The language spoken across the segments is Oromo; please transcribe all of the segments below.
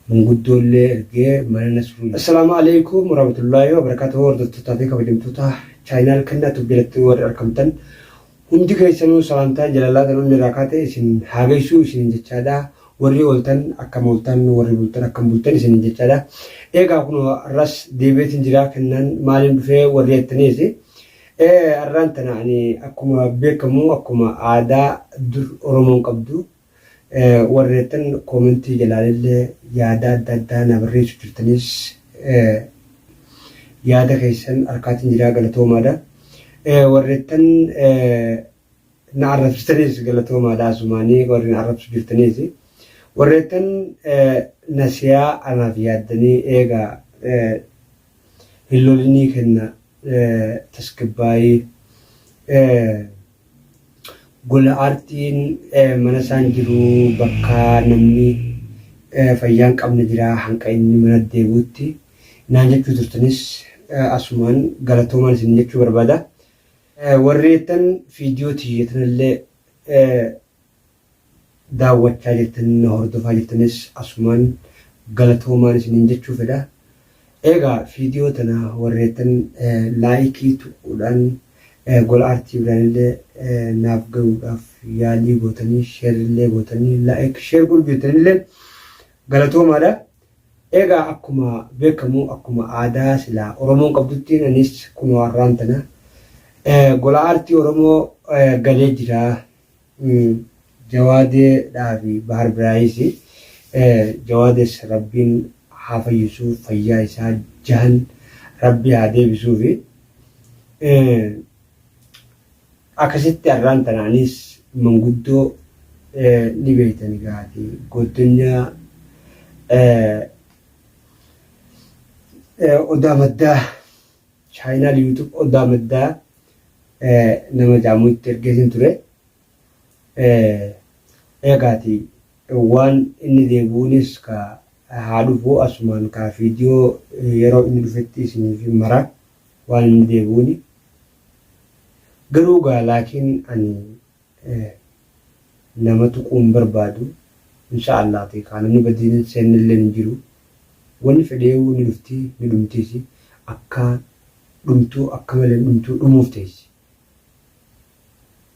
manguddoolee ergee mana nasruu. Assalaamu alaikum warahmatullahi wabarakatuh. Hordoftoota fi kabajamtoota chaayinaal kennaa jalatti warri argamtan hundi keessanuu salaamtaa jaalalaa kan inni irraa kaatee isin haageessuu isin jechaadha. Warri ooltan akkam ooltan warri bultan akkam bultan isin jechaadha. Egaa kun arras deebiitiin jira kennan maaliin dhufee warri ettaniisi. Arraan tana ani akkuma beekamu akkuma aadaa dur Oromoon qabdu warreetan koomentii jalaalillee yaada adda addaa na barreessu jirtanis yaada keessan harkaatiin jiraa galatoomaadha. Warreetan na arrabsitanis galatoomaadha asumaanii warri na arrabsu jirtanis warreetan nasiyaa anaaf yaaddanii eegaa hillolinii kenna tasgabbaa'ii gola aartiin mana isaan jiru bakka namni fayyaan qabne jira hanqa inni mana deebuutti naan jechuu turtanis asumaan galatoomaan isin jechuu barbaada. Warreetan viidiyoo tiyyatanillee daawwachaa jirtan hordofaa jirtanis asumaan galatoomaan isin jechuu fedha. Egaa viidiyoo tana warreetan laayikii tuquudhaan gola aartii biraanillee naaf gahuudhaaf yaalii gootanii sheerillee gootanii laayik sheer gurgurtanillee galatoomaadha. Egaa akkuma beekamu akkuma aadaa silaa Oromoon qabdutti anis kun warraan tana gola aartii Oromoo galee jira. Jawaadeedhaa fi Bahar Biraayis Jawaadees Rabbiin haa fayyisuu fayyaa isaa jahan Rabbi haa deebisuu fi akkasitti arraan tanaanis manguddoo ni beektan gaati godinyaa odaa maddaa chaayinaal yuutub odaa maddaa nama jaamuutti ergeesin ture. Eegaati waan inni deebi'uunis ka haa dhufu asumaan ka viidiyoo yeroo inni dhufetti isiniif mara waan inni deebi'uuni. Garuu gaa laakiin ani nama tuquun barbaadu inshaallah ta'e kan inni badiin seenillee hin jiru. Wanni fedheewu ni dhufti ni dhumtiisi akka dhumtuu akka malee dhumtuu dhumuuf teessi.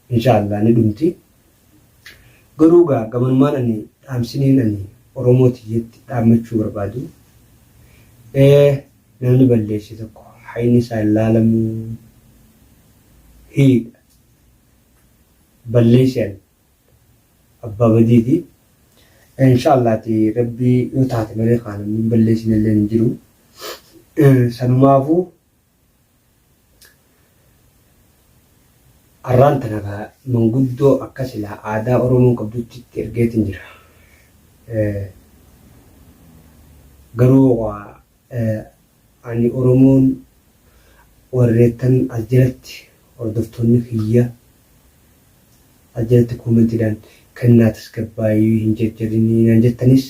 Inshaallah ni dhumti. Garuu gaa gamanumaan ani dhaamsiniin ani Oromootiyyatti dhaammachuu barbaadu. Namni balleesse tokko hayni isaa ilaalamuu hiika balleessan abbaa badiiti. Inshaallah rabbii yoo taate malee kan namni balleessin illee hin jiru. Sanumaafuu arraan tana manguddoo akka silaa aadaa Oromoon qabdutti ergeetiin jira. Garuu ani Oromoon warreetan as jalatti hordoftoonni kiyya as jalatti koomentiidhaan kennaa tasgabbaa'ii hin jejjerinii naan jettanis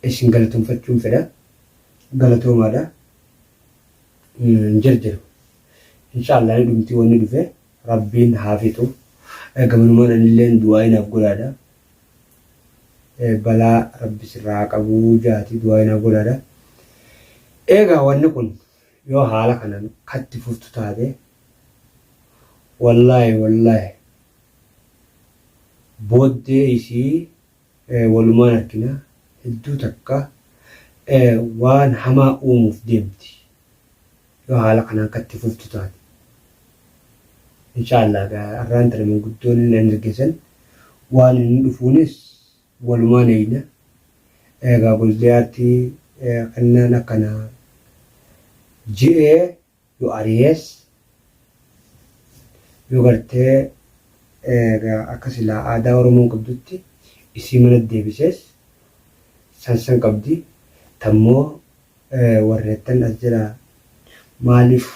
isin galatoomfachuun fedha. Galatoomaadha. Hin jarjaru. Inshaallah ni dhumti wanni dhufe Rabbiin haa fixu. Gamanumaan anillee du'aa inaaf godhaadha. Balaa Rabbi sirraa qabuu jaati du'aa inaaf godhaadha. Egaa wanni kun yoo haala kanaan katti fuftu taate wallaahi booddee isii walumaan argina hedduu takka waan hamaa uumuuf deemti yoo haala kanaan katti fuftu taate. Inshaallah arraan tana manguddoon inni argeessan waan inni dhufuunis walumaan eeyna. Egaa golgaatti kannaan akkana ji'ee yoo ari'ees yoo gartee akka silaa aadaa Oromoon qabdutti isii mana deebisees san qabdi. Tammoo warreettan as jira maaliif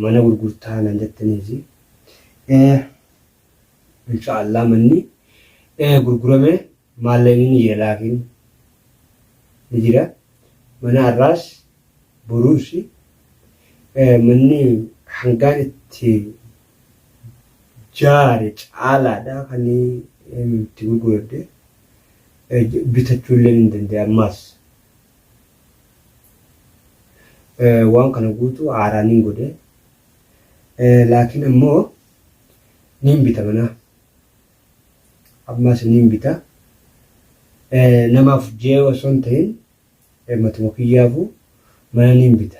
mana gurgurtaa naan jettaniisi. Inshaallah manni gurgurame maallaqni ni jira laakiin ni jira. Mana arraas boruusi manni hangaan itti jaare caalaadha kan itti gurguradde bitachuullee ni danda'a ammas waan kana guutuu haaraaniin godhe. Laakiin ammoo niin bita mana. Ammas niin bita. Namaaf jee osoo hin ta'in matuma kiyyaafu mana niin bita.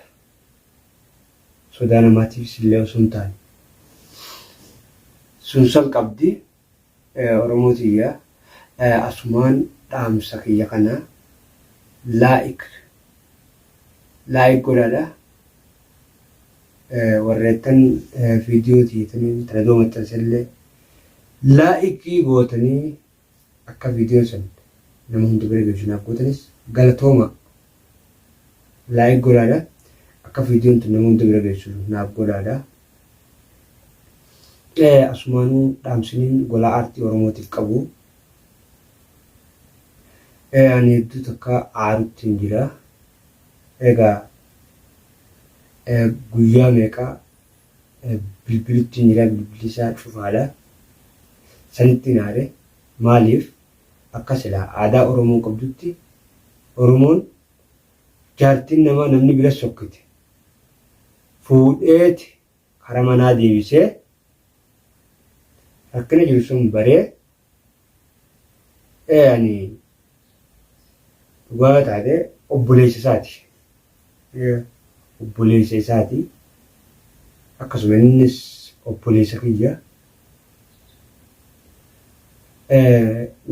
Sodaa namaatiifis illee osoo hin taane. Sunsan qabdi Oromoo tiyya asumaan dhaamsa kiyya kana laa'ik godhaadha. Warreettan viidiyoo tiitanii taladoo maxxansallee laa'ikii gootanii akka viidiyoo san nama hundi bira geessuudhaaf gootanis galatooma. Laa'ik godhaadha. Akka viidiyoon tun nama hundi bira geessuudhaaf godhaadha. Asumaanuu dhaamsiniin golaa aartii Oromootiif qabu. Ani hedduu takka aarutti hin jira. Egaa guyyaa meeqaa bilbilitti hin jira, bilbilli isaa cufaadha. Sanitti hin aare maaliif akka silaa aadaa Oromoo qabdutti Oromoon jaartiin namaa namni bira sokkite fuudheeti karaa manaa deebisee rakkina jiru sun baree ani dhugaa taate obboleessa isaati. Obboleessa isaati. Akkasuma innis obboleessa kiyya.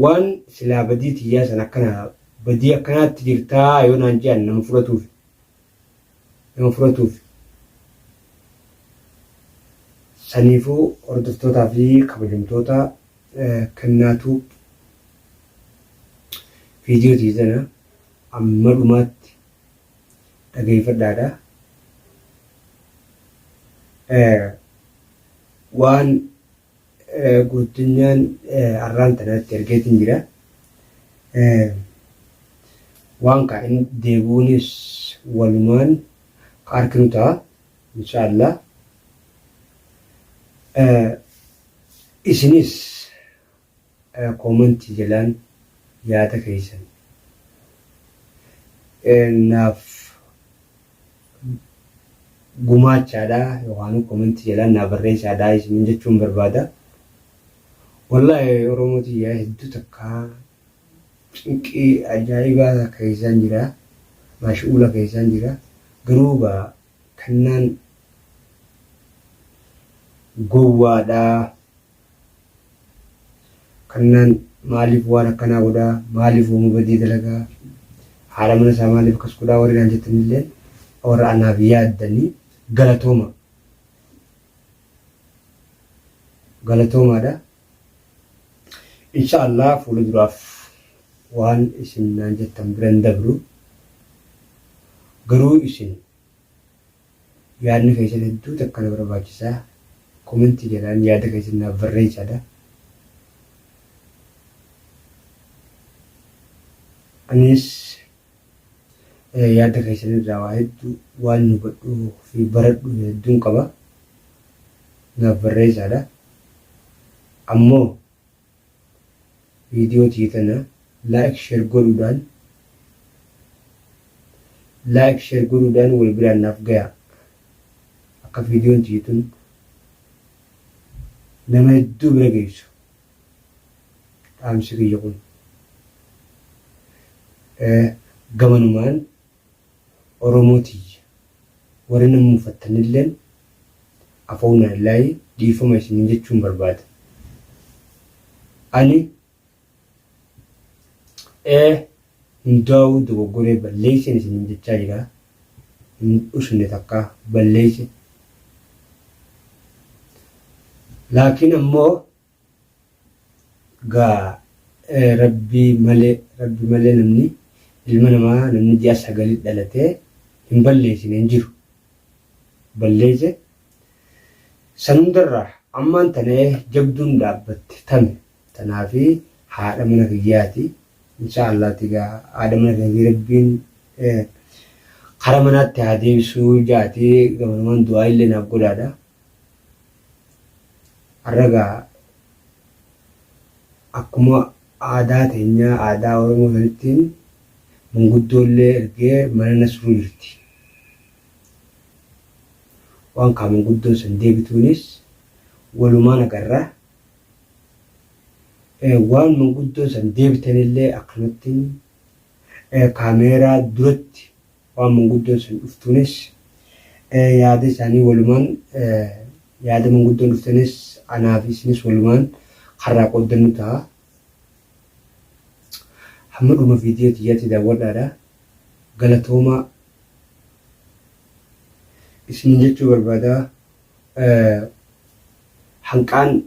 Waan silaa badii tiyyaa san akkana badii akkanaatti jirtaa yoo naan jedhan nama fudhatuuf. Saniifuu hordoftootaa fi kabajamtoota kennaatu viidiyoo tiisana amma dhumaatti dhageeffadhaadha. Waan guutunyaan arraan tanatti ergeetiin jira. Waan kaa'in deebuunis walumaan ka arginu ta'a inshaallah. Isinis koomentii jalaan yaada keessan naaf gumaachaadha yookaan koomentii jalaan naaf barreessaadha isiniin jechuun barbaada. Wallahi Oromoo tiyyaa hedduu takka cinqii ajaa'ibaa keessan jira, mashuula keessan jira. Garuu kannaan gowwaadha. Kannaan maaliif waan akkanaa godhaa, maaliif uumuu badii dalagaa, haala mana isaa maaliif akkas godhaa warri naan jettanillee warra anaaf yaaddanii galatoomaadha. Inshaallah fuula duraaf waan isin naan jettan biran dabru. Garuu isin yaadni keessan hedduu takka na barbaachisaa. Koomentii jalaan yaada keessan naaf barreessaadha. Anis yaada keessan irraa waa hedduu waan nu hubadhuu fi baradhu hedduun qaba. Naaf barreessaadha. Ammoo viidiyoo tiitana laayik sheer godhuudhaan wal biraan naaf gaya. Akka viidiyoon tiitun nama hedduu bira geessu. Dhaamsi kiyya kun. Gamanumaan Oromootii warri nama mufattanilleen afoonaa illaayi dhiifama isiniin jechuun barbaada. Ani hundaa'uu dogoggoree balleessan isiniin jechaa jira. Hin dhusne takka balleesse. Laakiin ammoo rabbi malee namni ilma namaa namni ji'a 9 dhalatee hin balleessine hin jiru. Balleesse san hundarraa ammaan tanee jabduun dhaabbatte tame. Tanaafi haadha mana kiyyaati. Inshaallah haadha mana kiyyaa rabbiin karaa manaatti haa deebisuu jaati gamanumaan du'aa illee naaf godhaadha. Har'a akkuma aadaa teenyaa aadaa Oromoo sanattiin manguddoollee ergee mana nasruu jirti. waan kaaman guddoo san deebituunis walumaan agarra. Waan manguddoo san deebitanillee akkanatti kaameeraa duratti waan manguddoo san dhuftuunis yaada isaanii walumaan yaada manguddoon dhuftanis anaa fi isinis walumaan har'aa qooddannu ta'a. Hamma dhuma viidiyoo xiyyaatti daawwadhaadha. Galatoomaa isin jechuu barbaada. Hanqaan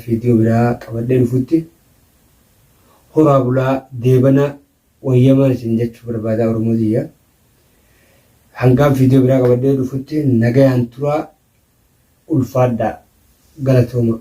viidiyoo biraa qabadhee dhufutti horaa bulaa deebana wayyamaan isin jechuu barbaada Oromootiyya. Hanqaan viidiyoo biraa qabadhee dhufutti nagayaan turaa ulfaadhaa. Galatooma.